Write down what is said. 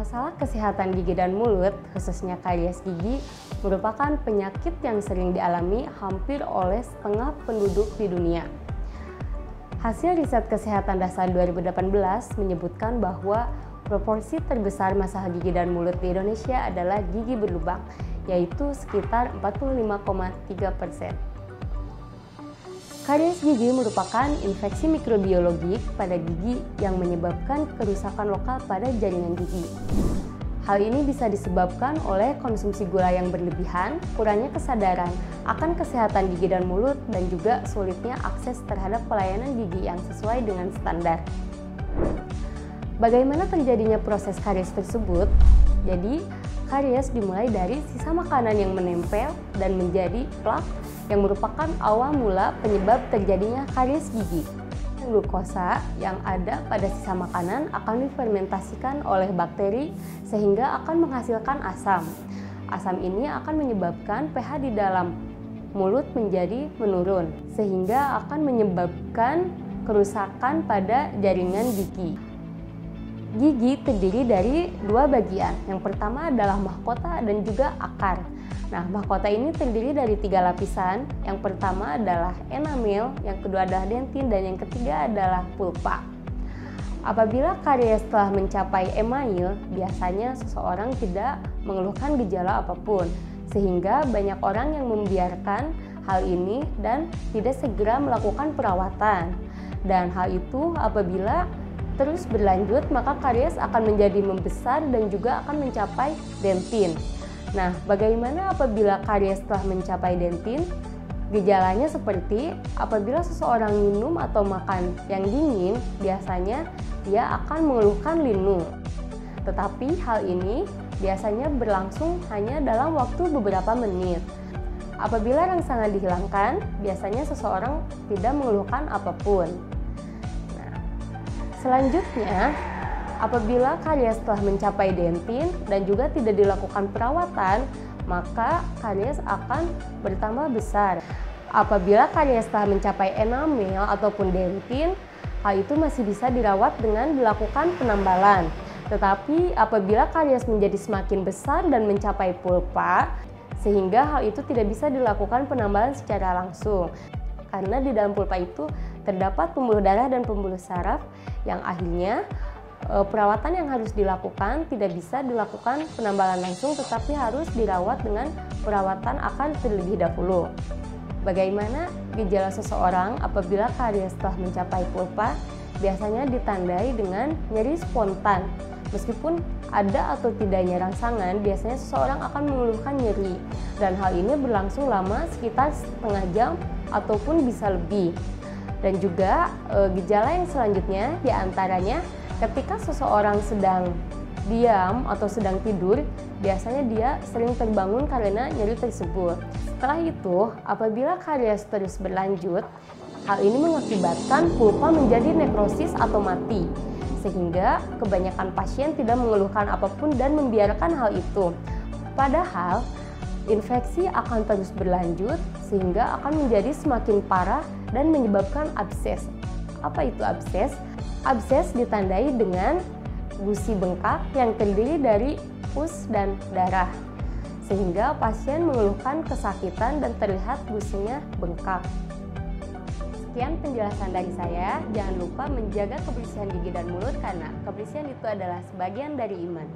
Masalah kesehatan gigi dan mulut, khususnya karies gigi, merupakan penyakit yang sering dialami hampir oleh setengah penduduk di dunia. Hasil riset kesehatan dasar 2018 menyebutkan bahwa proporsi terbesar masalah gigi dan mulut di Indonesia adalah gigi berlubang, yaitu sekitar 45,3%. Karies gigi merupakan infeksi mikrobiologik pada gigi yang menyebabkan kerusakan lokal pada jaringan gigi. Hal ini bisa disebabkan oleh konsumsi gula yang berlebihan, kurangnya kesadaran akan kesehatan gigi dan mulut, dan juga sulitnya akses terhadap pelayanan gigi yang sesuai dengan standar. Bagaimana terjadinya proses karies tersebut? Jadi, karies dimulai dari sisa makanan yang menempel dan menjadi plak yang merupakan awal mula penyebab terjadinya karies gigi. Glukosa yang ada pada sisa makanan akan difermentasikan oleh bakteri sehingga akan menghasilkan asam. Asam ini akan menyebabkan pH di dalam mulut menjadi menurun sehingga akan menyebabkan kerusakan pada jaringan gigi. Gigi terdiri dari dua bagian. Yang pertama adalah mahkota dan juga akar. Nah, mahkota ini terdiri dari 3 lapisan. Yang pertama adalah enamel, yang kedua adalah dentin, dan yang ketiga adalah pulpa. Apabila karies telah mencapai email, biasanya seseorang tidak mengeluhkan gejala apapun, sehingga banyak orang yang membiarkan hal ini dan tidak segera melakukan perawatan. Dan hal itu apabila terus berlanjut, maka karies akan menjadi membesar dan juga akan mencapai dentin. Nah, bagaimana apabila karies telah mencapai dentin? Gejalanya seperti apabila seseorang minum atau makan yang dingin, biasanya dia akan mengeluhkan linu. Tetapi hal ini biasanya berlangsung hanya dalam waktu beberapa menit. Apabila rangsangan dihilangkan, biasanya seseorang tidak mengeluhkan apapun. Selanjutnya, apabila karies telah mencapai dentin dan juga tidak dilakukan perawatan, maka karies akan bertambah besar. Apabila karies telah mencapai enamel ataupun dentin, hal itu masih bisa dirawat dengan dilakukan penambalan. Tetapi apabila karies menjadi semakin besar dan mencapai pulpa, sehingga hal itu tidak bisa dilakukan penambalan secara langsung. Karena di dalam pulpa itu terdapat pembuluh darah dan pembuluh saraf yang akhirnya perawatan yang harus dilakukan tidak bisa dilakukan penambalan langsung, tetapi harus dirawat dengan perawatan akar terlebih dahulu. Bagaimana gejala seseorang apabila karies telah mencapai pulpa? Biasanya ditandai dengan nyeri spontan. Meskipun ada atau tidaknya rangsangan, biasanya seseorang akan mengeluhkan nyeri, dan hal ini berlangsung lama sekitar setengah jam ataupun bisa lebih. Dan juga gejala yang selanjutnya diantaranya ketika seseorang sedang diam atau sedang tidur, biasanya dia sering terbangun karena nyeri tersebut. Setelah itu, apabila karies terus berlanjut, hal ini mengakibatkan pulpa menjadi nekrosis atau mati, sehingga kebanyakan pasien tidak mengeluhkan apapun dan membiarkan hal itu. Padahal, infeksi akan terus berlanjut sehingga akan menjadi semakin parah dan menyebabkan abses. Apa itu abses? Abses ditandai dengan gusi bengkak yang terdiri dari pus dan darah, sehingga pasien mengeluhkan kesakitan dan terlihat gusinya bengkak. Sekian penjelasan dari saya. Jangan lupa menjaga kebersihan gigi dan mulut karena kebersihan itu adalah sebagian dari iman.